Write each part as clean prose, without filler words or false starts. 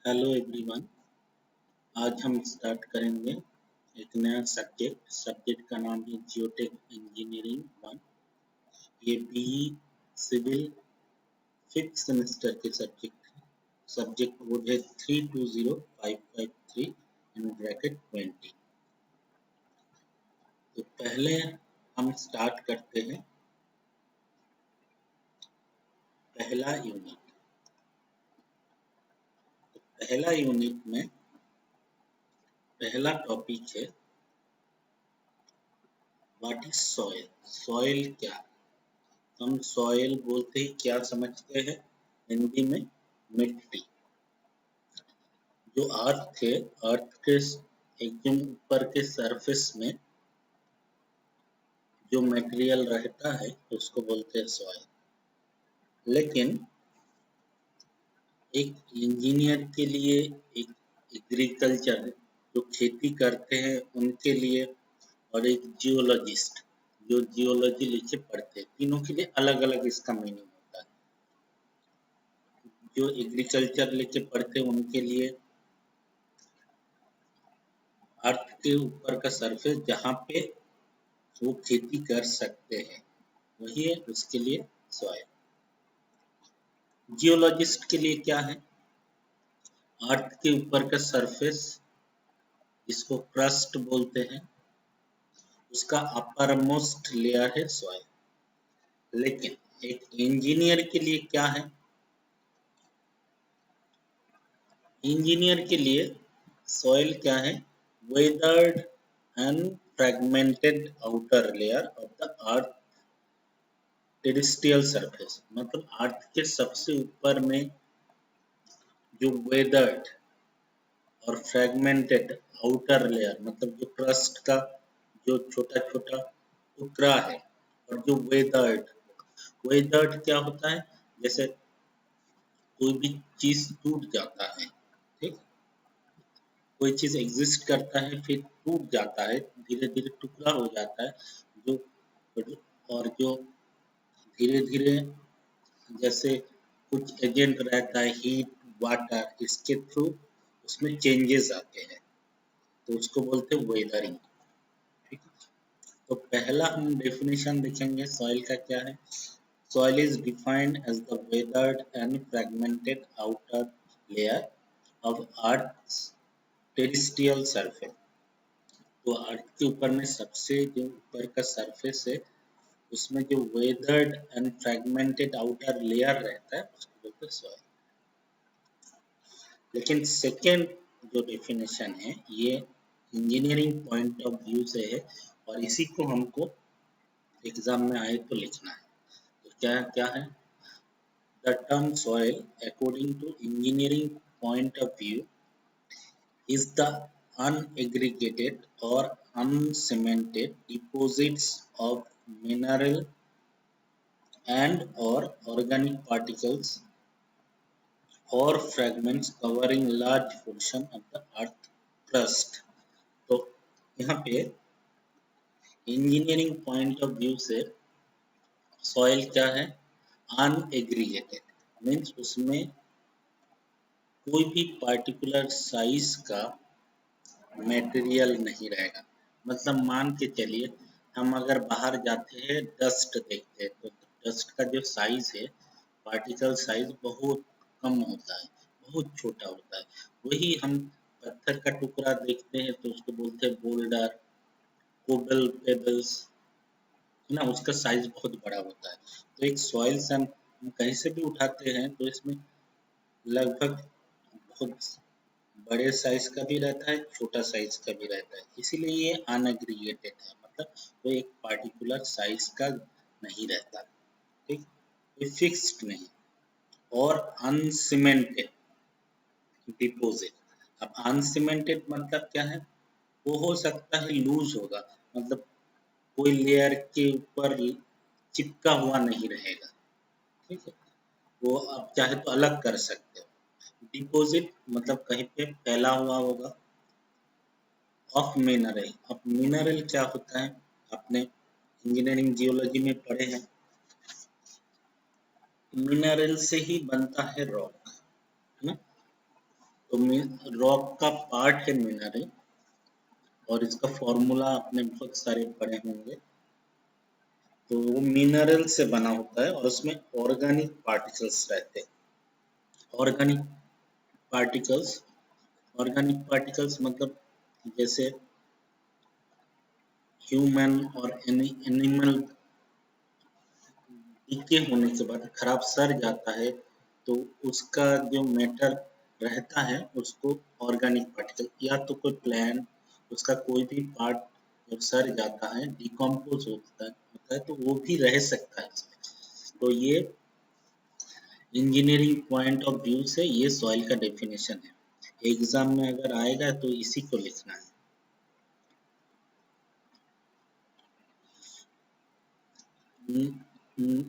Hello everyone. आज हम start करेंगे एक नया सब्जेक्ट का नाम है जियोटेक इंजीनियरिंग वन। ये बीई सिविल फिफ्थ सेमेस्टर के सब्जेक्ट कोड है 320553 इन ब्रैकेट 20। तो पहले हम स्टार्ट करते हैं पहला यूनिट। तो पहला यूनिट में पहला टॉपिक है व्हाट इज सॉइल। सॉइल क्या? हम सॉइल बोलते ही क्या समझते हैं? हिंदी में मिट्टी। जो अर्थ है, अर्थ के एकदम ऊपर के सरफेस में जो मटेरियल रहता है उसको बोलते हैं सॉइल। लेकिन एक इंजीनियर के लिए, एक एग्रीकल्चर जो खेती करते हैं उनके लिए, और एक जियोलॉजिस्ट जो जियोलॉजी लिखे पढ़ते हैं, तीनों के लिए अलग अलग इसका मीनिंग होता है। जो एग्रीकल्चर लेके पढ़ते हैं उनके लिए अर्थ के ऊपर का सरफेस जहाँ पे वो खेती कर सकते हैं वही है, उसके लिए सॉइल। जियोलॉजिस्ट के लिए क्या है? अर्थ के ऊपर का सरफेस जिसको क्रस्ट बोलते हैं, उसका अपर मोस्ट लेयर है सॉइल। लेकिन एक इंजीनियर के लिए क्या है? इंजीनियर के लिए सॉइल क्या है? Weathered and fragmented outer layer of the earth terrestrial surface. मतलब अर्थ के सबसे ऊपर में जो वेदर्ड और फ्रेगमेंटेड आउटर लेयर, मतलब जो क्रस्ट का जो छोटा छोटा टुकड़ा है, और जो वेदर्ड, वेदर्ड क्या होता है? जैसे कोई भी चीज टूट जाता है, ठीक, कोई चीज एग्जिस्ट करता है फिर टूट जाता है, धीरे धीरे टुकड़ा हो जाता है, जो और जो धीरे धीरे जैसे कुछ एजेंट रहता है, हीट, वाटर, इसके थ्रू उसमें चेंजेस आते हैं, तो उसको बोलते हैं वेदरिंग। ठीक है। तो पहला हम डेफिनेशन देखेंगे सॉइल का क्या है। Soil is defined as the weathered and fragmented outer layer of earth terrestrial surface. तो अर्थ के ऊपर में सबसे जो ऊपर का सरफेस है उसमें जो weathered and fragmented outer layer रहता है उसको बोलते हैं सॉइल। लेकिन सेकेंड जो डेफिनेशन है ये इंजीनियरिंग पॉइंट ऑफ व्यू से है, और इसी को हमको एग्जाम में आए तो लिखना है। तो क्या क्या है? The term soil according to engineering point of view is the unaggregated or uncemented deposits of mineral and or organic particles or fragments covering large portion of the earth crust। तो यहाँ पे इंजीनियरिंग पॉइंट ऑफ व्यू से soil क्या है? अनएग्रीगेटेड means उसमें कोई भी particular size का मटेरियल नहीं रहेगा। मतलब मान के चलिए हम अगर बाहर जाते हैं, डस्ट देखते हैं, तो डस्ट का जो साइज है, पार्टिकल साइज बहुत कम होता है, बहुत छोटा होता है। वही हम पत्थर का टुकड़ा देखते हैं तो उसको बोलते हैं बोल्डर, कोबल पेबल्स, है ना, उसका साइज बहुत बड़ा होता है। तो एक सॉइल से हम कहीं से भी उठाते हैं तो इसमें लगभग बहुत बड़े साइज का भी रहता है, छोटा साइज का भी रहता है, इसीलिए ये अनएग्रीगेटेड है। मतलब वो एक पार्टिकुलर साइज का नहीं रहता, ठीक, ये फिक्स्ड नहीं। और अनसीमेंटेड डिपोजिट। अब अनसीमेंटेड मतलब क्या है? वो हो सकता है लूज होगा, मतलब कोई लेयर के ऊपर चिपका हुआ नहीं रहेगा, ठीक है, वो आप चाहे तो अलग कर सकते हो। डिपॉजिट मतलब कहीं पे फैला हुआ होगा। ऑफ मिनरल, अब मिनरल क्या होता है? आपने इंजीनियरिंग जियोलॉजी में पढ़े हैं, मिनरल से ही बनता है रॉक, है ना। तो रॉक का पार्ट है मिनरल, और इसका फॉर्मूला आपने बहुत सारे पढ़े होंगे। तो वो मिनरल से बना होता है और उसमें ऑर्गेनिक पार्टिकल्स रहते हैं। ऑर्गेनिक पार्टिकल्स ऑर्गेनिक पार्टिकल्स मतलब जैसे ह्यूमन और एनिमल डीके होने के बाद खराब सड़ जाता है, तो उसका जो मैटर रहता है उसको ऑर्गेनिक पार्टिकल, या तो कोई प्लांट उसका कोई भी पार्ट जब सड़ जाता है, डिकम्पोज होता है तो वो भी रह सकता है इसमें। तो ये इंजीनियरिंग पॉइंट ऑफ व्यू से ये सॉइल का डेफिनेशन है। एग्जाम में अगर आएगा तो इसी को लिखना है।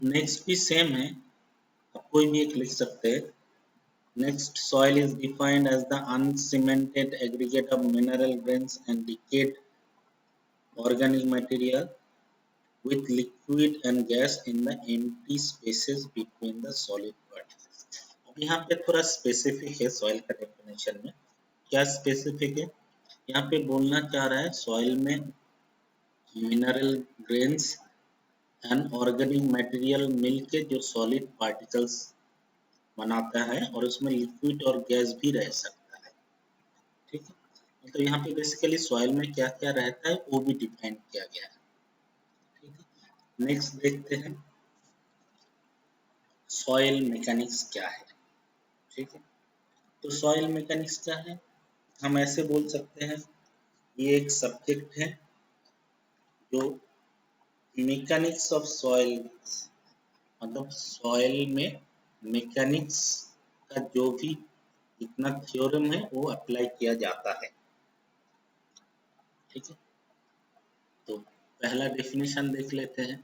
नेक्स्ट भी सेम है, आप कोई भी एक लिख सकते हैं। Next, soil is defined as the uncemented aggregate of mineral grains and decayed organic material with liquid and gas in the empty spaces between the solid particles. अब यहाँ पे थोड़ा स्पेसिफिक है सॉइल का डेफिनेशन में। क्या स्पेसिफिक है? यहाँ पे बोलना चाह रहा है सॉइल में mineral grains and organic material मिलके जो सॉलिड पार्टिकल्स बनाता है, और उसमें लिक्विड और गैस भी रह सकता है। ठीक है, तो यहाँ पे बेसिकली सॉइल में क्या क्या रहता है वो भी डिफाइन किया गया है। ठीक है, नेक्स्ट देखते हैं सॉइल मैकेनिक्स क्या है। ठीक है, तो सॉइल मैकेनिक्स क्या है, हम ऐसे बोल सकते हैं ये एक सब्जेक्ट है जो मैकेनिक्स ऑफ सॉइल, मतलब सॉइल में मैकेनिक्स का जो भी जितना थ्योरम है वो अप्लाई किया जाता है। ठीक है, तो पहला डेफिनेशन देख लेते हैं।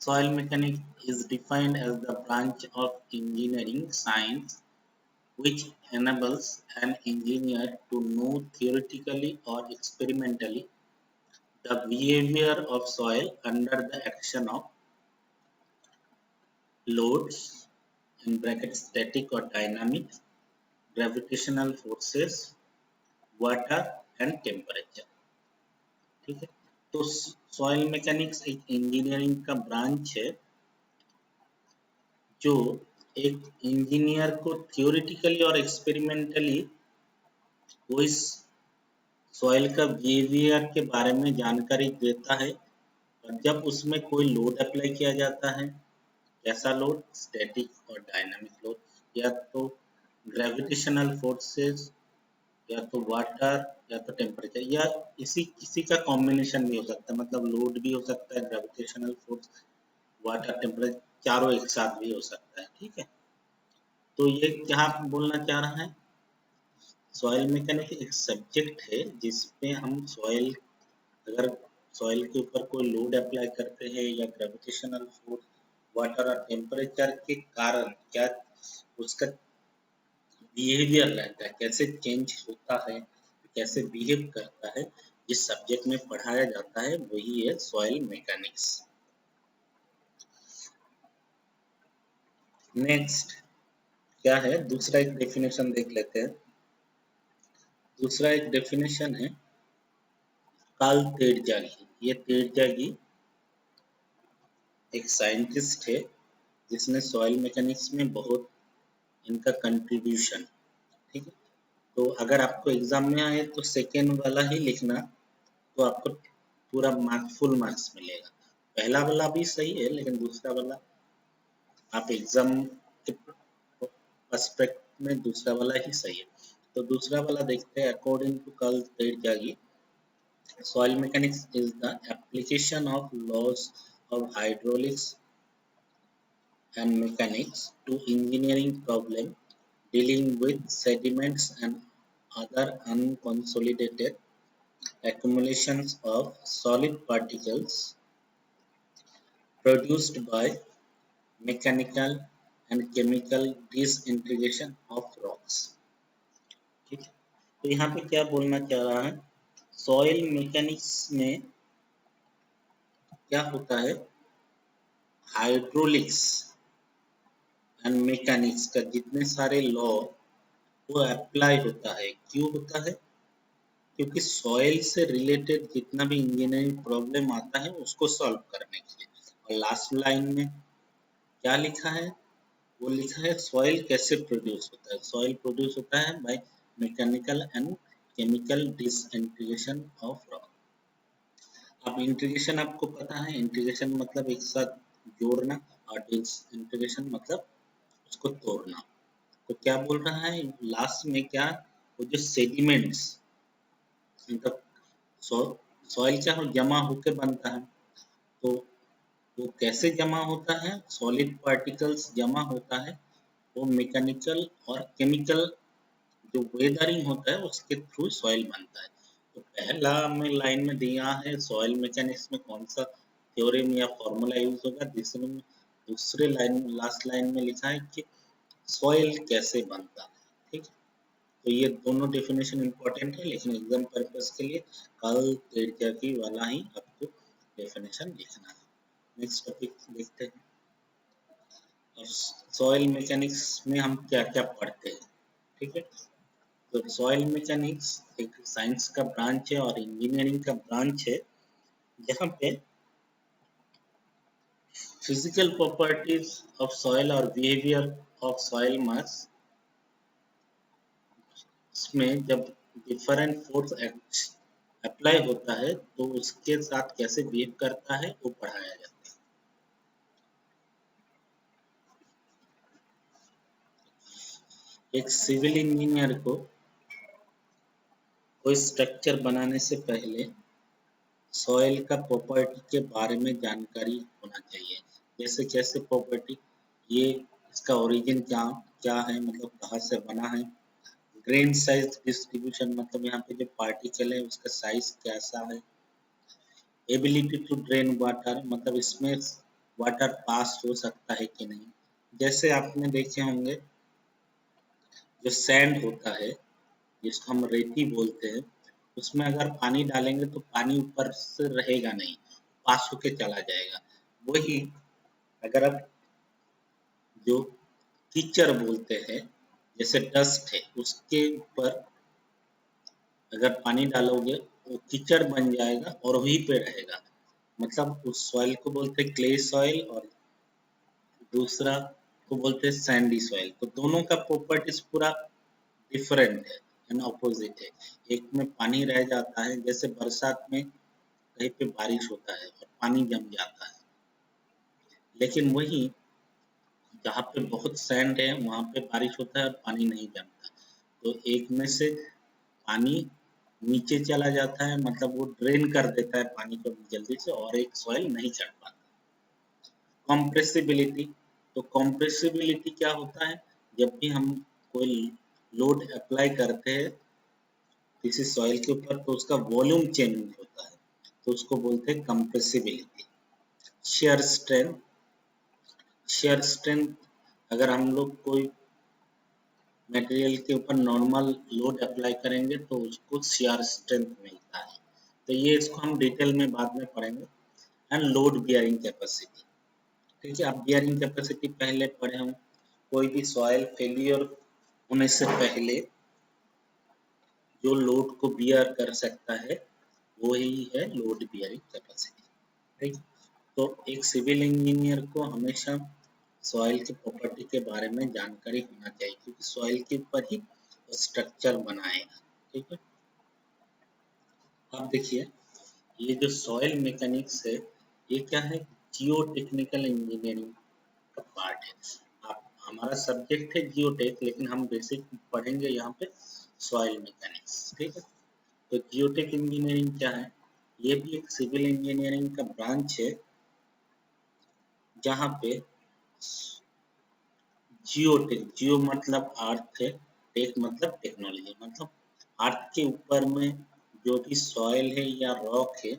Soil mechanics is defined as the branch of engineering science which enables an engineer to know theoretically or experimentally the behavior of soil under the action of loads in brackets static or dynamic, gravitational forces, water and temperature। ठीक है, तो soil mechanics एक engineering का branch है जो एक engineer को theoretically और एक्सपेरिमेंटली वो इस सॉइल का बिहेवियर के बारे में जानकारी देता है। और जब उसमें कोई लोड अप्लाई किया जाता है, कैसा लोड, स्टैटिक और डायनामिक लोड, या तो ग्रेविटेशनल फोर्सेस, या तो वाटर, या तो टेम्परेचर, या इसी किसी का कॉम्बिनेशन भी हो सकता है, मतलब लोड भी हो सकता है, ग्रेविटेशनल फोर्स, वाटर, टेम्परेचर, चारों एक साथ भी हो सकता है। ठीक है, तो ये क्या बोलना चाह रहा है, सॉइल मैकेनिक्स एक सब्जेक्ट है जिसमें हम सॉइल, अगर सॉइल के ऊपर कोई लोड अप्लाई करते हैं या ग्रेविटेशनल फोर्स, वाटर और टेम्परेचर के कारण क्या उसका बिहेवियर रहता है, कैसे चेंज होता है, कैसे बिहेव करता है, जिस सब्जेक्ट में पढ़ाया जाता है वही है सॉइल मैकेनिक्स। नेक्स्ट क्या है, दूसरा एक डेफिनेशन देख लेते हैं। दूसरा एक डेफिनेशन है कार्ल तेरजागी। ये तेरजागी एक साइंटिस्ट है जिसने सॉइल मैकेनिक्स में बहुत इनका कंट्रीब्यूशन। ठीक है, तो अगर आपको एग्जाम में आए तो सेकेंड वाला ही लिखना, तो आपको पूरा मार्क्स, फुल मार्क्स मिलेगा। पहला वाला भी सही है लेकिन दूसरा वाला आप एग्जाम के पर्सपेक्ट में दूसरा वाला ही सही है। तो दूसरा वाला देखते हैं। According to Karl Terzaghi, soil mechanics is the application of laws of hydraulics and mechanics to engineering problem dealing with sediments and other unconsolidated accumulations of solid particles produced by mechanical and chemical disintegration of rocks। ठीक है, तो यहाँ पे क्या बोलना चाह रहा है, सॉइल मैकेनिक्स में क्या होता है, हाइड्रोलिक्स एंड मैकेनिक्स का जितने सारे लॉ वो अप्लाई होता है। क्यों होता है? क्योंकि सॉइल से रिलेटेड जितना भी इंजीनियरिंग प्रॉब्लम आता है उसको सॉल्व करने के लिए। और लास्ट लाइन में क्या लिखा है? वो लिखा है सॉइल कैसे प्रोड्यूस होता है। सॉइल प्रोड्यूस होता है by mechanical and chemical disintegration of rock. अब इंटीग्रेशन आपको पता है, इंटीग्रेशन मतलब एक साथ जोड़ना, और डिसइंटीग्रेशन मतलब उसको तोड़ना। तो क्या बोल रहा है लास्ट में? क्या वो जो सेडिमेंट्स मतलब सॉइल क्या हो जमा होके बनता है, तो वो कैसे जमा होता है? सॉलिड पार्टिकल्स जमा होता है वो मैकेनिकल और केमिकल जो वेदरिंग होता है उसके थ्रू सॉइल बनता है। तो पहला में लाइन में दिया है सॉइल मैकेनिक्स में कौन सा थ्योरम या फॉर्मूला यूज होगा। दूसरे लाइन लास्ट लाइन में लिखा है कि सॉइल कैसे बनता है। ठीक है, तो ये दोनों डेफिनेशन इम्पोर्टेंट है, लेकिन एग्जाम पर्पस के लिए कल की वाला ही आपको डेफिनेशन लिखना है। नेक्स्ट टॉपिक देखते हैं। और सॉइल मैकेनिक्स में हम क्या क्या पढ़ते हैं? ठीक है, तो सॉइल मैकेनिक्स एक साइंस का ब्रांच है और इंजीनियरिंग का ब्रांच है, जहाँ पे फिजिकल प्रॉपर्टीज ऑफ सॉइल और बिहेवियर ऑफ सॉइल मास, इसमें जब डिफरेंट फोर्स अप्लाई होता है तो उसके साथ कैसे बिहेव करता है वो पढ़ाया जाता है। एक सिविल इंजीनियर को कोई स्ट्रक्चर बनाने से पहले सॉइल का प्रॉपर्टी के बारे में जानकारी होना चाहिए। जैसे कैसे प्रॉपर्टी, ये इसका ओरिजिन क्या क्या है, मतलब कहाँ से बना है। ग्रेन साइज डिस्ट्रीब्यूशन मतलब यहाँ पे जो पार्टिकल है उसका साइज कैसा है। एबिलिटी टू ड्रेन वाटर मतलब इसमें वाटर पास हो सकता है कि नहीं। जैसे आपने देखे होंगे जो सैंड होता है जिसको हम रेती बोलते हैं, उसमें अगर पानी डालेंगे तो पानी ऊपर से रहेगा नहीं, पास होके चला जाएगा। वही अगर आप जो कीचड़ बोलते हैं, जैसे डस्ट है उसके ऊपर अगर पानी डालोगे वो कीचड़ बन जाएगा और वहीं पे रहेगा। मतलब उस सॉइल को बोलते हैं क्ले सॉइल और दूसरा को बोलते हैं सैंडी सॉइल। तो दोनों का प्रॉपर्टीज पूरा डिफरेंट है एंड ऑपोजिट है। एक में पानी रह जाता है, जैसे बरसात में कहीं पे बारिश होता है और पानी जम जाता है, लेकिन वही जहाँ पे बहुत सैंड है वहाँ पे बारिश होता है और पानी नहीं जमता। तो एक में से पानी नीचे चला जाता है, मतलब वो ड्रेन कर देता है पानी को जल्दी से, और एक सॉइल नहीं चढ़ पाता। कॉम्प्रेसिबिलिटी, तो कॉम्प्रेसिबिलिटी क्या होता है? जब भी हम कोई लोड अप्लाई करते हैं किसी सॉइल के ऊपर तो उसका वॉल्यूम चेंज होता है, तो उसको बोलते हैं compressibility. Shear strength, shear strength अगर हम लोग कोई मटेरियल के ऊपर नॉर्मल लोड अप्लाई करेंगे तो उसको शेयर स्ट्रेंथ मिलता है। तो ये इसको हम डिटेल में बाद में पढ़ेंगे। एंड लोड बियरिंग कैपेसिटी, ठीक है, आप बियरिंग कैपेसिटी पहले पढ़े हों। कोई भी सॉइल फेलियर होने से पहले जो लोड को बियर कर सकता है वो ही है लोड बियरिंग कैपेसिटी। ठीक, तो एक सिविल इंजीनियर को हमेशा सॉइल की प्रॉपर्टी के बारे में जानकारी होना चाहिए, क्योंकि सॉइल के ऊपर ही स्ट्रक्चर बनाएगा। ठीक है, अब देखिए ये जो सॉइल मैकेनिक्स है ये क्या है? जियो टेक्निकल इंजीनियरिंग का पार्ट है। आप हमारा सब्जेक्ट है जियोटेक, लेकिन हम बेसिक पढ़ेंगे यहाँ पे सॉइल मैकेनिक्स। ठीक है, तो जियोटेक इंजीनियरिंग क्या है? ये भी एक सिविल इंजीनियरिंग का ब्रांच है, जहाँ पे जियोटेक, जियो मतलब अर्थ है, टेक मतलब टेक्नोलॉजी, मतलब अर्थ के ऊपर में जो भी सॉइल है या रॉक है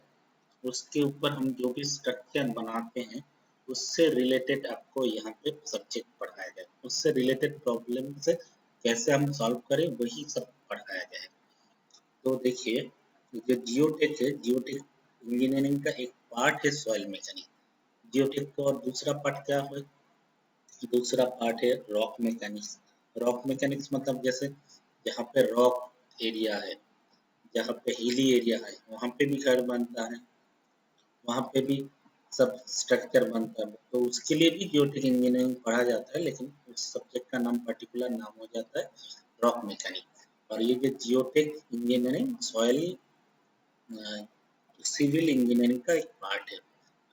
उसके ऊपर हम जो भी स्ट्रक्चर बनाते हैं उससे रिलेटेड आपको यहाँ पे सब्जेक्ट पढ़ाया जाए, उससे रिलेटेड प्रॉब्लम से कैसे हम सॉल्व करें वही सब पढ़ाया जाए। तो देखिए जो जियोटेक है, जियोटेक इंजीनियरिंग का एक पार्ट है सॉइल मैकेनिक्स। जियोटेक का और दूसरा पार्ट क्या है? दूसरा पार्ट है रॉक मैकेनिक्स। रॉक मैकेनिक्स मतलब जैसे जहाँ पे रॉक एरिया है, जहाँ पे हिली एरिया है, वहाँ पे भी घर बनता है, वहाँ पे भी सब स्ट्रक्चर बनता है। तो उसके लिए भी जियोटेक इंजीनियरिंग पढ़ा जाता है, लेकिन उस सब्जेक्ट का नाम पर्टिकुलर नाम हो जाता है रॉक मैकेनिक्स। और ये जो geotech engineering soil civil engineering का एक पार्ट है।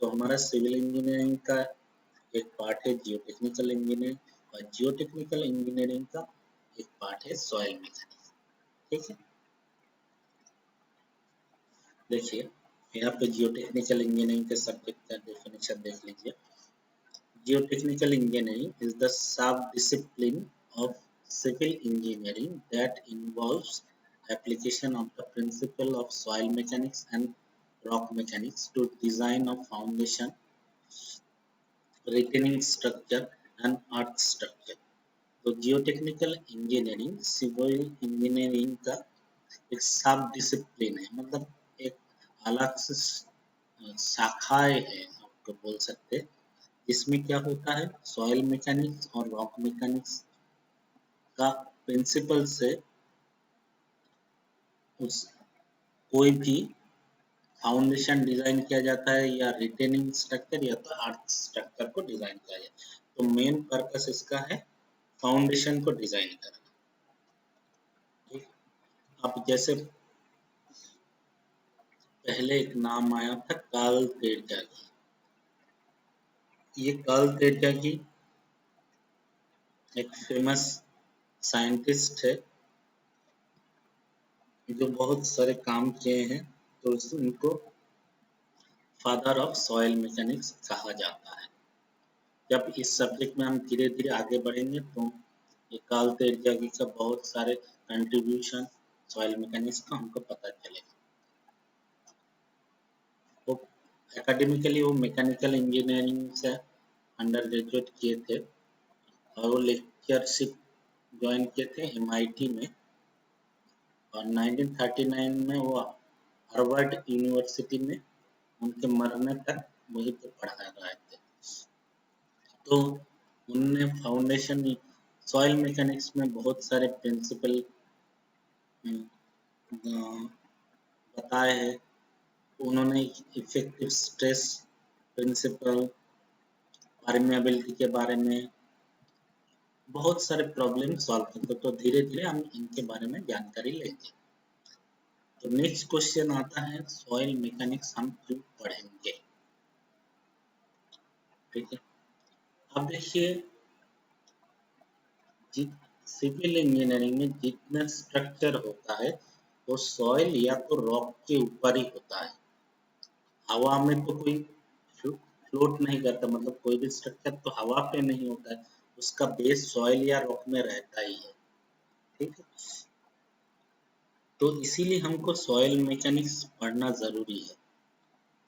तो हमारा सिविल इंजीनियरिंग का एक पार्ट है जियोटेक्निकल इंजीनियरिंग, और जियोटेक्निकल इंजीनियरिंग का एक पार्ट है सॉइल मैकेनिक्स। ठीक है, देखिए यहाँ पे जियोटेक्निकल इंजीनियरिंग के सब्जेक्ट का डेफिनेशन देख लीजिए। Geotechnical engineering is the sub-discipline of civil engineering that involves application of the principle of soil mechanics and rock mechanics to design of foundation, retaining structure and earth structure. तो geotechnical engineering civil engineering का एक सब discipline है, मतलब एक अलग से शाखाएं है, आपको बोल सकते हैं। इसमें क्या होता है, सॉइल मैकेनिक्स और रॉक मैकेनिक्स का प्रिंसिपल से उस कोई भी फाउंडेशन डिजाइन किया जाता है, या रिटेनिंग स्ट्रक्चर या तो अर्थ स्ट्रक्चर को डिजाइन किया जाता है। तो मेन पर्पस इसका है फाउंडेशन को डिजाइन करना। ठीक, अब जैसे पहले एक नाम आया था कार्ल तेरजागी। ये कार्ल तेरजागी एक फेमस साइंटिस्ट है जो बहुत सारे काम किए हैं, तो उनको फादर ऑफ सॉइल मैकेनिक्स कहा जाता है। जब इस सब्जेक्ट में हम धीरे धीरे आगे बढ़ेंगे तो ये कार्ल तेरजागी का बहुत सारे कंट्रीब्यूशन सॉइल मैकेनिक्स का हमको पता चलेगा। वो एकेडमिकली वो मैकेनिकल इंजीनियरिंग से अंडर ग्रेजुएट किए थे, और वो लेक्चरशिप ज्वाइन किए थे MIT में, और 1939 में वो हार्वर्ड यूनिवर्सिटी में उनके मरने तक वहीं पे पढ़ा रहे थे। तो उनने फाउंडेशन सॉइल मैकेनिक्स में बहुत सारे प्रिंसिपल बताए हैं। उन्होंने इफेक्टिव स्ट्रेस प्रिंसिपल, परमेबिलिटी के बारे में बहुत सारे प्रॉब्लम सॉल्व करते, तो धीरे धीरे हम इनके बारे में जानकारी लेंगे। तो नेक्स्ट क्वेश्चन आता है सॉइल मैकेनिक्स हम क्यों पढ़ेंगे। ठीक है, अब देखिए सिविल इंजीनियरिंग में जितना स्ट्रक्चर होता है वो सॉइल या तो रॉक के ऊपर ही होता है। हवा में तो कोई फ्लोट नहीं करता, मतलब कोई भी स्ट्रक्चर तो हवा पे नहीं होता है, उसका बेस सॉइल या रॉक में रहता ही है। ठीक है, तो इसीलिए हमको सॉइल मैकेनिक्स पढ़ना जरूरी है।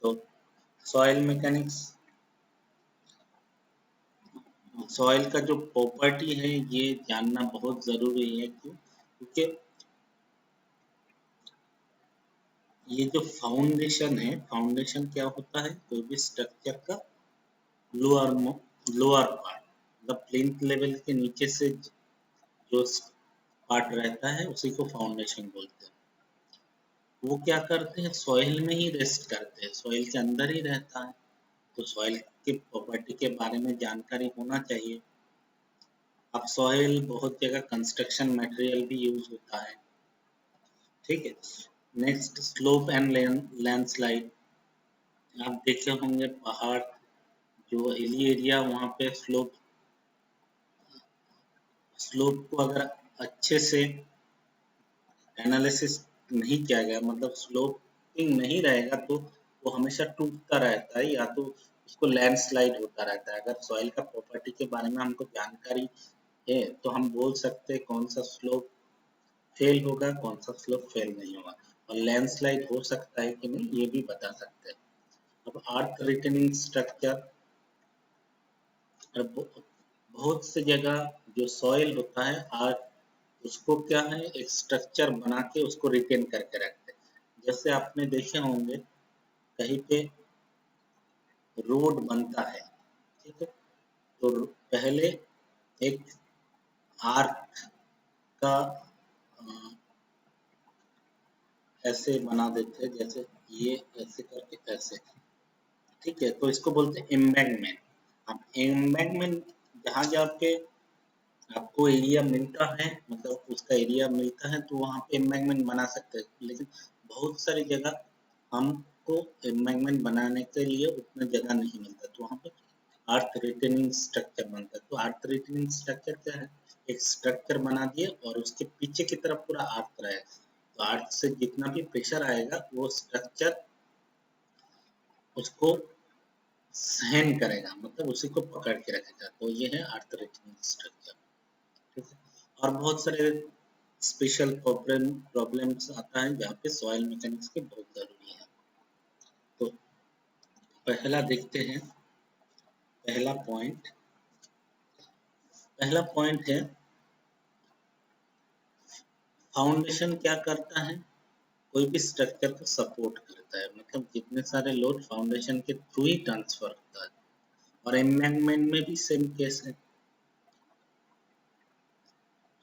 तो सॉइल मैकेनिक्स, सॉइल का जो प्रॉपर्टी है ये जानना बहुत जरूरी है। क्यों? क्योंकि ये जो फाउंडेशन है, फाउंडेशन क्या होता है, कोई भी स्ट्रक्चर का लोअर लोअर पार्ट, मतलब प्लिंथ लेवल के नीचे से जो पार्ट रहता है उसी को फाउंडेशन बोलते हैं। वो क्या करते हैं, सॉइल में ही रेस्ट करते हैं, सॉइल के अंदर ही रहता है। तो सॉइल की प्रॉपर्टी के बारे में जानकारी होना चाहिए। अब सॉइल बहुत जगह कंस्ट्रक्शन मटेरियल भी यूज होता है। ठीक है, नेक्स्ट स्लोप एंड लैंडस्लाइड। आप देखे होंगे पहाड़ जो हिली एरिया, वहाँ पे स्लोप को अगर अच्छे से एनालिसिस नहीं किया गया, मतलब स्लोपिंग नहीं रहेगा, तो वो हमेशा टूटता रहता है या तो उसको लैंडस्लाइड होता रहता है। अगर सॉइल का प्रॉपर्टी के बारे में हमको जानकारी है तो हम बोल सकते हैं कौन सा स्लोप फेल होगा, कौन सा स्लोप फेल नहीं होगा, और लैंडस्लाइड हो सकता है कि नहीं ये भी बता सकते हैं। अब अर्थ रिटेनिंग स्ट्रक्चर, बहुत से जगह जो सॉइल होता है अर्थ, उसको क्या है एक स्ट्रक्चर बना के उसको रिटेन करके रखते हैं। जैसे आपने देखे होंगे कहीं पे रोड बनता है, ठीक है, तो पहले एक आर्क का ऐसे बना देते हैं, जैसे ये ऐसे करके ऐसे, ठीक है। तो इसको बोलते हैं एम्बैंकमेंट। अब एम्बैंकमेंट जहाँ जहाँ पे आपको एरिया मिलता है, मतलब उसका एरिया मिलता है, तो वहाँ पे एम्बैंकमेंट बना सकते हैं। लेकिन बहुत सारी जगह हमको एम्बैंकमेंट बनाने के लिए उतना जगह नहीं मिलता, तो वहाँ पे अर्थ रिटेनिंग स्ट्रक्चर बनता है। तो अर्थ रिटेनिंग स्ट्रक्चर क्या है? एक स्ट्रक्चर बना दिए और उसके पीछे की तरफ पूरा अर्थ रहेगा, तो अर्थ से जितना भी प्रेशर आएगा वो स्ट्रक्चर उसको सहन करेगा, मतलब उसी को पकड़ के रखेगा। तो ये है अर्थ रिटेनिंग स्ट्रक्चर, ठीक है। और बहुत सारे स्पेशल प्रॉब्लम्स आता है जहाँ पे सॉइल मैकेनिक्स की बहुत जरूरी है। तो पहला देखते हैं, पहला पॉइंट है फाउंडेशन क्या करता है? कोई भी स्ट्रक्चर को सपोर्ट करता है, मतलब जितने सारे लोड फाउंडेशन के थ्रू ही ट्रांसफर होता है। और एम्बैंकमेंट में भी सेम केस है।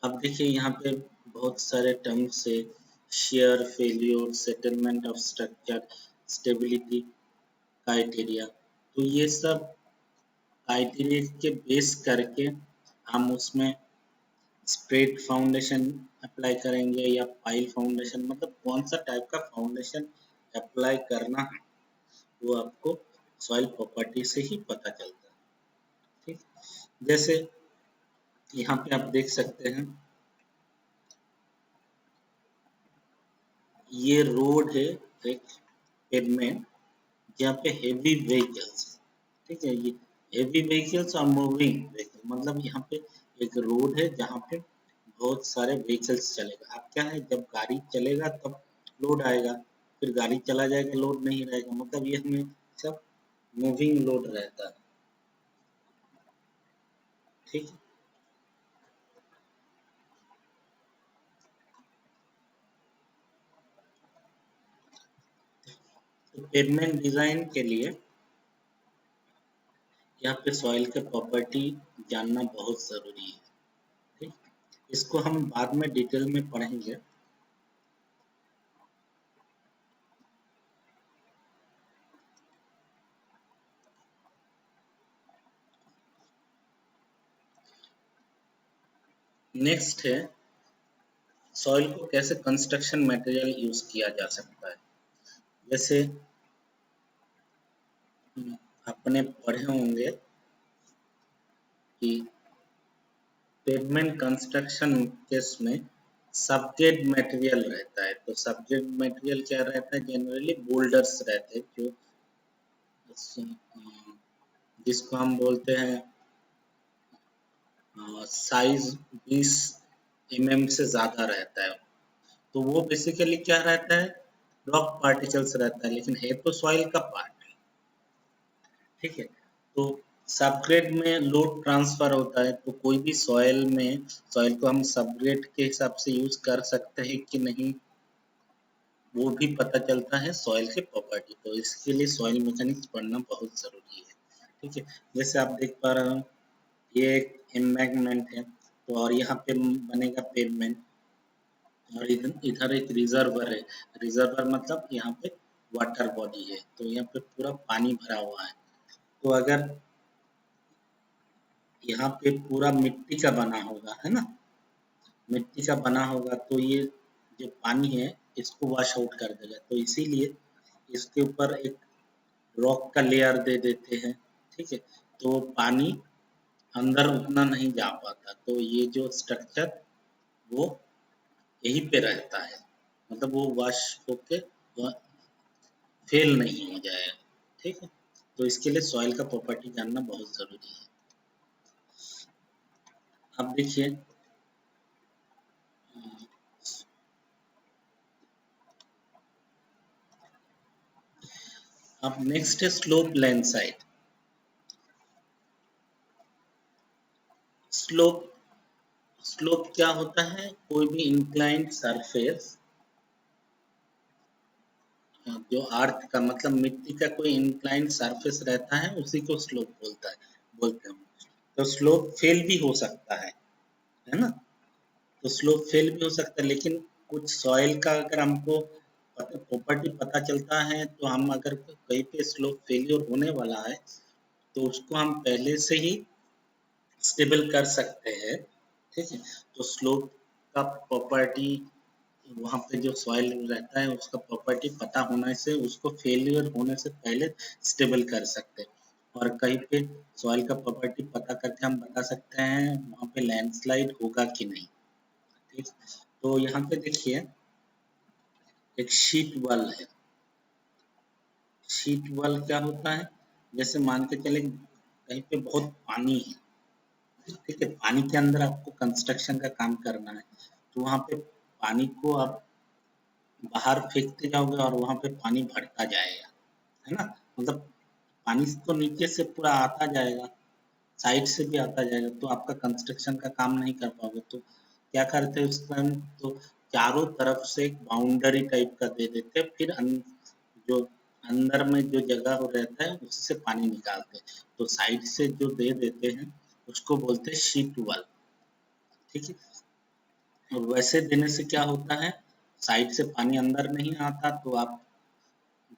अब देखिए यहाँ पे बहुत सारे टर्म्स है, share, failure, settlement of structure, stability criteria. तो ये सब क्राइटेरिया के बेस करके हम उसमें स्प्रेड फाउंडेशन अप्लाई करेंगे या पाइल फाउंडेशन, मतलब कौन सा टाइप का फाउंडेशन अप्लाई करना है वो आपको सॉइल प्रॉपर्टी से ही पता चलता है, ठीक। जैसे यहाँ पे आप देख सकते हैं, ये रोड है, एक पेवमेंट जहाँ पे हेवी व्हीकल्स, ठीक है, ये हेवी व्हीकल्स और मूविंग व्हीकल, मतलब यहाँ पे एक रोड है जहाँ पे बहुत सारे व्हीकल्स चलेगा। अब क्या है, जब गाड़ी चलेगा तब लोड आएगा, फिर गाड़ी चला जाएगा लोड नहीं रहेगा, मतलब ये हमें सब मूविंग लोड रहता है, ठीक है। तो पेवमेंट डिजाइन के लिए यहाँ पे सॉइल के प्रॉपर्टी जानना बहुत जरूरी है, ठीक। इसको हम बाद में डिटेल में पढ़ेंगे। नेक्स्ट है सॉइल को कैसे कंस्ट्रक्शन मटेरियल यूज किया जा सकता है। जैसे आपने पढ़े होंगे कि पेवमेंट कंस्ट्रक्शन केस में सबग्रेड मटेरियल रहता है। तो सबग्रेड मटेरियल क्या रहता है? जनरली बोल्डर्स रहते हैं, जो जिसको हम बोलते हैं साइज 20 mm से ज्यादा रहता है। तो वो बेसिकली क्या रहता है? रॉक पार्टिकल्स रहता है, लेकिन है तो सॉइल का पार्ट, ठीक है। तो सबग्रेड में लोड ट्रांसफर होता है, तो कोई भी सॉइल में सॉइल को हम सबग्रेड के हिसाब से यूज कर सकते हैं कि नहीं, वो भी पता चलता है सॉइल के प्रॉपर्टी। तो इसके लिए सॉइल मैकेनिक्स पढ़ना बहुत जरूरी है, ठीक है। जैसे आप देख पा रहे हो, ये एक एम्बैंकमेंट है, तो और यहाँ पे बनेगा पेवमेंट, और इधर इधर एक रिजर्वर है। रिजर्वर मतलब यहाँ पे वाटर बॉडी है, तो यहाँ पे पूरा पानी भरा हुआ है। तो अगर यहाँ पे पूरा मिट्टी का बना होगा, है ना, मिट्टी का बना होगा, तो ये जो पानी है इसको वॉश आउट कर देगा। तो इसीलिए इसके ऊपर एक रॉक का लेयर दे देते हैं, ठीक है। तो पानी अंदर उतना नहीं जा पाता, तो ये जो स्ट्रक्चर वो यहीं पे रहता है, मतलब वो वॉश होके फेल नहीं हो जाएगा, ठीक है। तो इसके लिए सॉइल का प्रॉपर्टी जानना बहुत जरूरी है। अब देखिए, अब नेक्स्ट है स्लोप लैंडस्लाइड। स्लोप स्लोप क्या होता है? कोई भी इंक्लाइंड सरफेस, जो अर्थ का मतलब मिट्टी का कोई इंक्लाइंड सरफेस रहता है, उसी को स्लोप बोलते हैं। तो स्लोप फेल भी हो सकता है ना। तो स्लोप फेल भी हो सकता है, लेकिन कुछ सॉइल का अगर हमको प्रॉपर्टी पता चलता है तो हम अगर कहीं पे स्लोप फेलियर होने वाला है तो उसको हम पहले से ही स्टेबल कर सकते हैं। ठीक है, तो स्लोप का प्रॉपर्टी वहाँ पे जो सॉइल रहता है उसका प्रॉपर्टी पता होने से उसको फेलियर होने से पहले स्टेबल कर सकते हैं। और कहीं पे सॉइल का प्रॉपर्टी पता करके हम बता सकते हैं वहाँ पे लैंडस्लाइड होगा कि नहीं। ठीक, तो यहाँ पे देखिए एक शीट वॉल है। शीट वॉल क्या होता है, जैसे मान के चले कहीं पे बहुत पानी है, ठीक है, पानी के अंदर आपको कंस्ट्रक्शन का काम करना है, तो वहाँ पे पानी को आप बाहर फेंकते जाओगे और वहाँ पे पानी भरता जाएगा, है ना, मतलब पानी तो नीचे से पूरा आता जाएगा, साइड से भी आता जाएगा, तो आपका कंस्ट्रक्शन का काम नहीं कर पाओगे। तो क्या करते हैं उस टाइम, तो चारों तरफ से एक बाउंड्री टाइप का दे देते हैं, फिर जो अंदर में जो जगह हो रहता है उससे पानी निकालते हैं, तो साइड से जो दे देते हैं उसको बोलते हैं शीट वॉल। ठीक है, और वैसे देने से क्या होता है, साइड से पानी अंदर नहीं आता, तो आप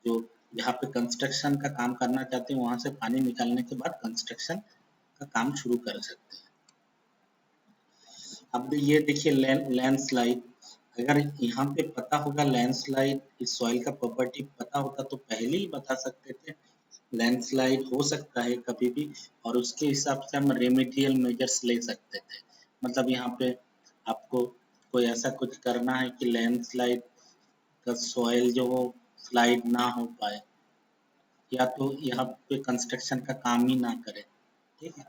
जो जहाँ पे कंस्ट्रक्शन का काम करना चाहते हैं वहां से पानी निकालने के बाद कंस्ट्रक्शन का काम शुरू कर सकते हैं। अब ये देखिए लैंडस्लाइड, अगर यहाँ पे पता होगा लैंडस्लाइड, इस सॉइल का प्रॉपर्टी पता होता तो पहले ही बता सकते थे लैंडस्लाइड हो सकता है कभी भी, और उसके हिसाब से हम रेमेडियल मेजर्स ले सकते थे। मतलब यहाँ पे आपको कोई ऐसा कुछ करना है कि लैंडस्लाइड का सॉइल जो हो स्लाइड ना हो पाए, या तो यहाँ पे कंस्ट्रक्शन का काम ही ना करे। ठीक है,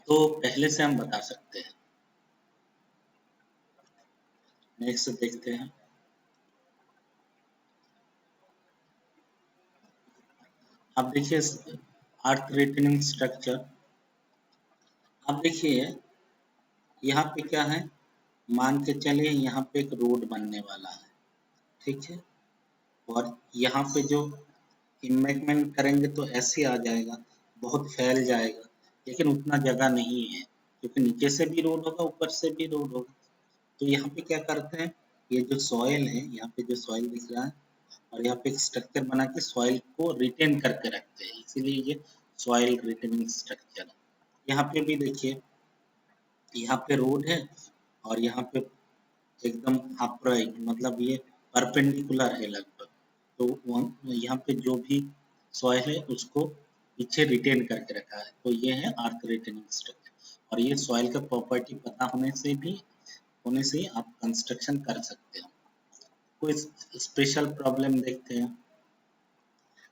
तो पहले से हम बता सकते हैं। नेक्स्ट देखते हैं। अब देखिए अर्थ रिटेनिंग स्ट्रक्चर। अब देखिए यहाँ पे क्या है, मान के चलिए यहाँ पे एक रोड बनने वाला है, ठीक है, और यहाँ पे जो इम्बैंकमेंट करेंगे तो ऐसे आ जाएगा, बहुत फैल जाएगा, लेकिन उतना जगह नहीं है क्योंकि नीचे से भी रोड होगा ऊपर से भी रोड होगा। तो यहाँ पे क्या करते हैं, ये जो सॉइल है, यहाँ पे जो सॉइल दिख रहा है और यहाँ पे एक स्ट्रक्चर बना के सॉइल को रिटेन करके रखते हैं, इसीलिए ये सॉइल रिटेनिंग स्ट्रक्चर है। यहाँ पे भी देखिए, यहाँ पे रोड है और यहाँ पे एकदम अपराइट, मतलब ये परपेंडिकुलर है लगभग, तो यहाँ पे जो भी सॉइल है उसको पीछे रिटेन करके रखा है, तो ये है अर्थ रिटेनिंग स्ट्रक्चर। और ये सॉइल का प्रॉपर्टी पता होने से आप कंस्ट्रक्शन कर सकते हो। कोई स्पेशल प्रॉब्लम देखते हैं,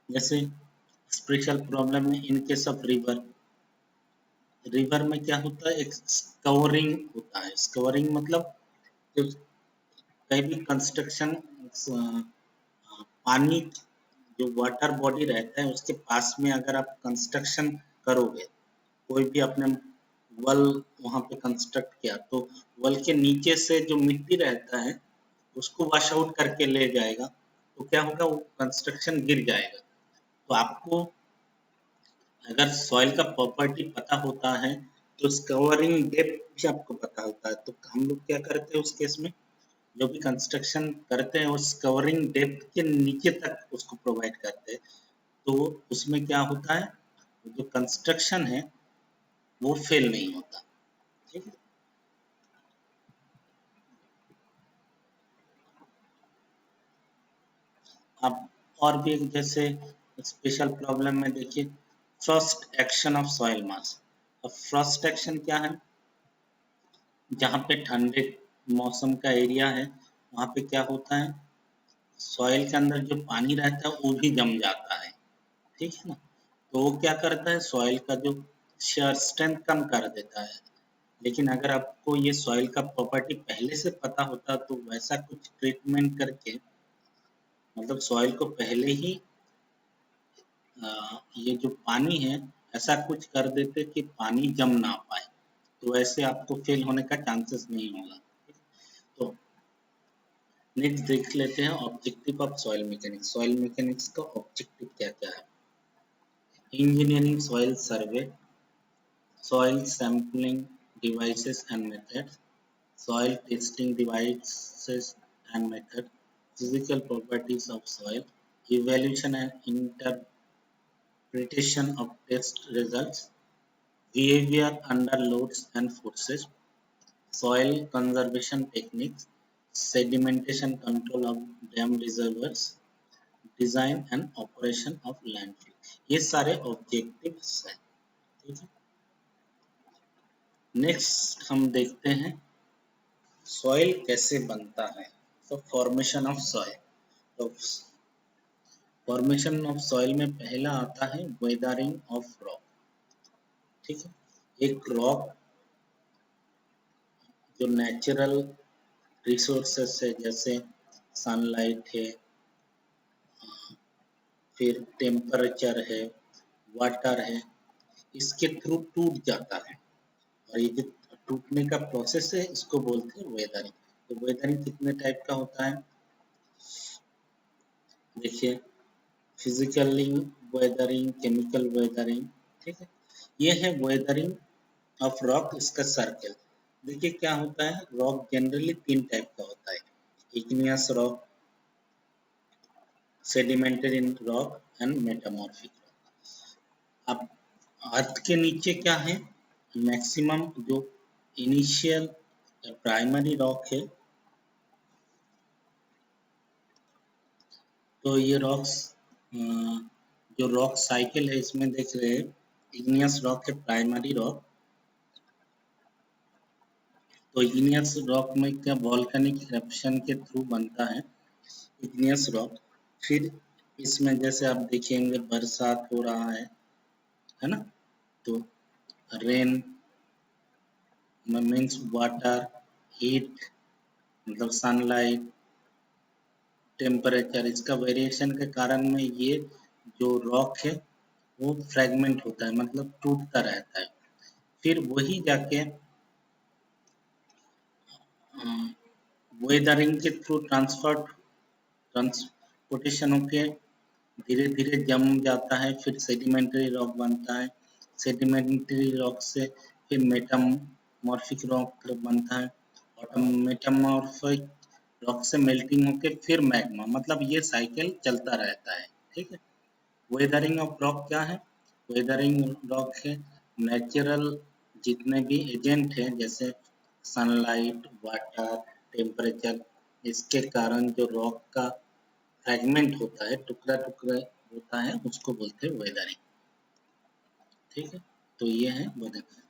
जैसे स्पेशल प्रॉब्लम में in case of river, river में क्या होता है, एक स्कवरिंग होता है। स्कवरिंग मतलब जो कहीं भी कंस्ट्रक्शन पानी जो वाटर बॉडी रहता है उसके पास में अगर आप कंस्ट्रक्शन करोगे, कोई भी अपने वल वहां पे कंस्ट्रक्ट किया, तो वल के नीचे से जो मिट्टी रहता है उसको वॉश आउट करके ले जाएगा, तो क्या होगा, वो कंस्ट्रक्शन गिर जाएगा। तो आपको अगर सॉइल का प्रॉपर्टी पता होता है तो कवरिंग डेप्थ भी आपको पता होता है, तो हम लोग क्या करते हैं उस केस में, जो भी कंस्ट्रक्शन करते हैं उस कवरिंग डेप्थ के नीचे तक उसको प्रोवाइड करते हैं, तो उसमें क्या होता है, जो कंस्ट्रक्शन है वो फेल नहीं होता। ठीक है, अब और भी एक जैसे स्पेशल प्रॉब्लम में देखिए, फर्स्ट एक्शन ऑफ सॉइल मास। अब फर्स्ट एक्शन क्या है, जहाँ पे ठंडे मौसम का एरिया है वहाँ पे क्या होता है, सॉइल के अंदर जो पानी रहता है वो भी जम जाता है, ठीक है ना, तो वो क्या करता है, सॉइल का जो शेयर स्ट्रेंथ कम कर देता है। लेकिन अगर आपको ये सॉइल का प्रॉपर्टी पहले से पता होता तो वैसा कुछ ट्रीटमेंट करके, मतलब सॉइल को पहले ही ये जो पानी है ऐसा कुछ कर देते कि पानी जम ना पाए, तो ऐसे आपको फेल होने का चांसेस नहीं होगा। तो नेक्स्ट देख लेते हैं objective of soil mechanics. Soil mechanics का ऑब्जेक्टिव क्या क्या है, engineering soil survey, soil sampling devices and methods, soil testing devices and method, physical properties of soil, evaluation and interpretation of test results, behavior under loads and forces, soil conservation techniques, sedimentation control of dam reservoirs, design and operation of landfill, ये सारे objectives हैं। ठीक है, next हम देखते हैं soil कैसे बनता है। तो फॉर्मेशन ऑफ सॉइल, तो फॉर्मेशन ऑफ सॉइल में पहला आता है वेदरिंग ऑफ रॉक। ठीक है, एक रॉक जो नेचुरल रिसोर्सेस है जैसे सनलाइट है, फिर टेम्परेचर है, वाटर है, इसके थ्रू टूट जाता है और ये जो टूटने का प्रोसेस है इसको बोलते हैं वेदरिंग। तो वेदरिंग कितने टाइप का होता है, देखिए फिजिकली वेदरिंग, केमिकल वेदरिंग। ठीक है, ये है वेदरिंग ऑफ रॉक, इसका सर्कल। देखिए क्या होता है, रॉक जनरली तीन टाइप का होता है, igneous rock, sedimented in rock and metamorphic rock. अब अर्थ के नीचे क्या है, मैक्सिमम जो इनिशियल प्राइमरी रॉक है, तो ये रॉक्स जो रॉक साइकिल है इसमें देख रहे हैं, इग्नियस रॉक है प्राइमरी रॉक। तो इग्नियस रॉक में क्या वॉल्केनिक इरप्शन के थ्रू बनता है इग्नियस रॉक। फिर इसमें जैसे आप देखेंगे बरसात हो रहा है ना, तो रेन मीन्स वाटर, हीट मतलब सनलाइट, टेम्परेचर, इसका वेरिएशन के कारण में ये जो रॉक है वो फ्रेगमेंट होता है, मतलब टूटता रहता है। फिर वही जाके वेदरिंग के थ्रू ट्रांसपोर्टेशन होके धीरे धीरे जम जाता है, फिर सेडिमेंट्री रॉक बनता है, सेडिमेंट्री रॉक से फिर मेटामॉर्फिक रॉक बनता है, और मेटामॉर्फिक रॉक से मेल्टिंग होके फिर मैग्मा, मतलब ये साइकिल चलता रहता है। ठीक है, वेदरिंग ऑफ रॉक क्या है, वेदरिंग रॉक है नेचुरल जितने भी एजेंट हैं जैसे सनलाइट, वाटर, टेम्परेचर, इसके कारण जो रॉक का फ्रेगमेंट होता है, टुकड़ा टुकड़ा होता है, उसको बोलते हैं वेदरिंग। ठीक है, तो ये है वेदरिंग।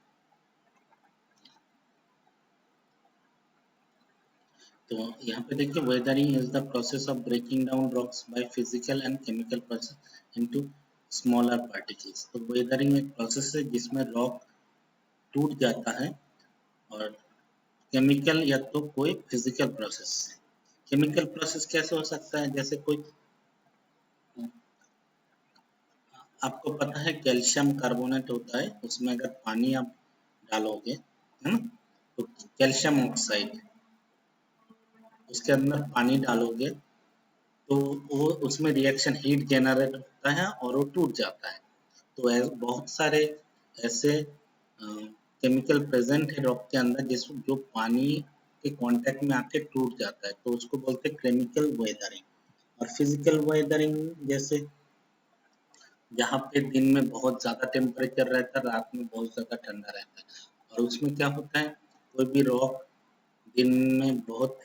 तो यहाँ पे देखिए weathering is the process of breaking down rocks by physical and chemical process into smaller particles. तो वेदरिंग एक प्रोसेस है जिसमें रॉक टूट जाता है, और केमिकल या तो कोई फिजिकल प्रोसेस। केमिकल प्रोसेस कैसे हो सकता है, जैसे कोई आपको पता है कैल्शियम कार्बोनेट होता है, उसमें अगर पानी आप डालोगे है ना, तो कैल्शियम ऑक्साइड उसके अंदर पानी डालोगे तो वो उसमें रिएक्शन हीट जनरेट होता है और वो टूट जाता है। तो बहुत सारे ऐसे केमिकल प्रेजेंट है रॉक के अंदर जिस जो पानी के कांटेक्ट में आके टूट जाता है, तो उसको बोलते हैं केमिकल वेदरिंग। और फिजिकल वेदरिंग जैसे जहाँ पे दिन में बहुत ज़्यादा टेम्परेचर रहता है, रात में बहुत ज़्यादा ठंडा रहता है, और उसमें क्या होता है कोई भी रॉक दिन में बहुत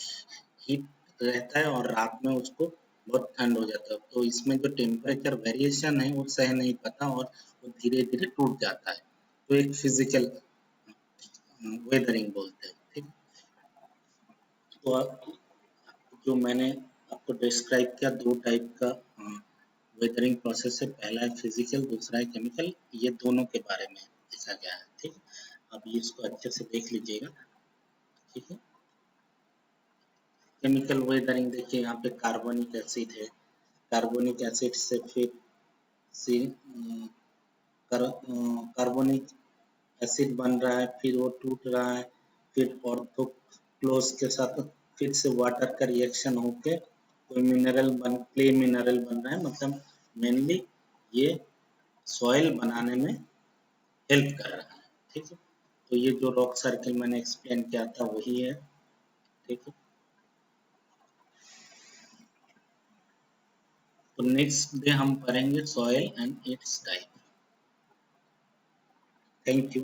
हीट रहता है और रात में उसको बहुत ठंड हो जाता है, तो इसमें जो टेम्परेचर वेरिएशन है वो सह नहीं पाता और वो धीरे धीरे टूट जाता है, तो एक फिजिकल वेदरिंग बोलते हैं। ठीक, तो जो मैंने आपको डिस्क्राइब किया दो टाइप का वेदरिंग प्रोसेस है, पहला है फिजिकल, दूसरा है केमिकल, ये दोनों के बारे में लिखा गया है। ठीक, अब इसको अच्छे से देख लीजिएगा। ठीक है, केमिकल वेदरिंग देखिए यहाँ पे कार्बोनिक एसिड है, कार्बोनिक एसिड से फिर सी कार्बोनिक एसिड बन रहा है, फिर वो टूट रहा है, फिर ऑर्थोक्लोज के साथ फिर से वाटर का रिएक्शन होके कोई मिनरल बन क्ले मिनरल बन रहा है, मतलब मेनली ये सॉइल बनाने में हेल्प कर रहा है। ठीक है, तो ये जो रॉक सर्किल मैंने एक्सप्लेन किया था वही है। ठीक है। तो नेक्स्ट डे हम पढ़ेंगे soil and it's type. Thank you.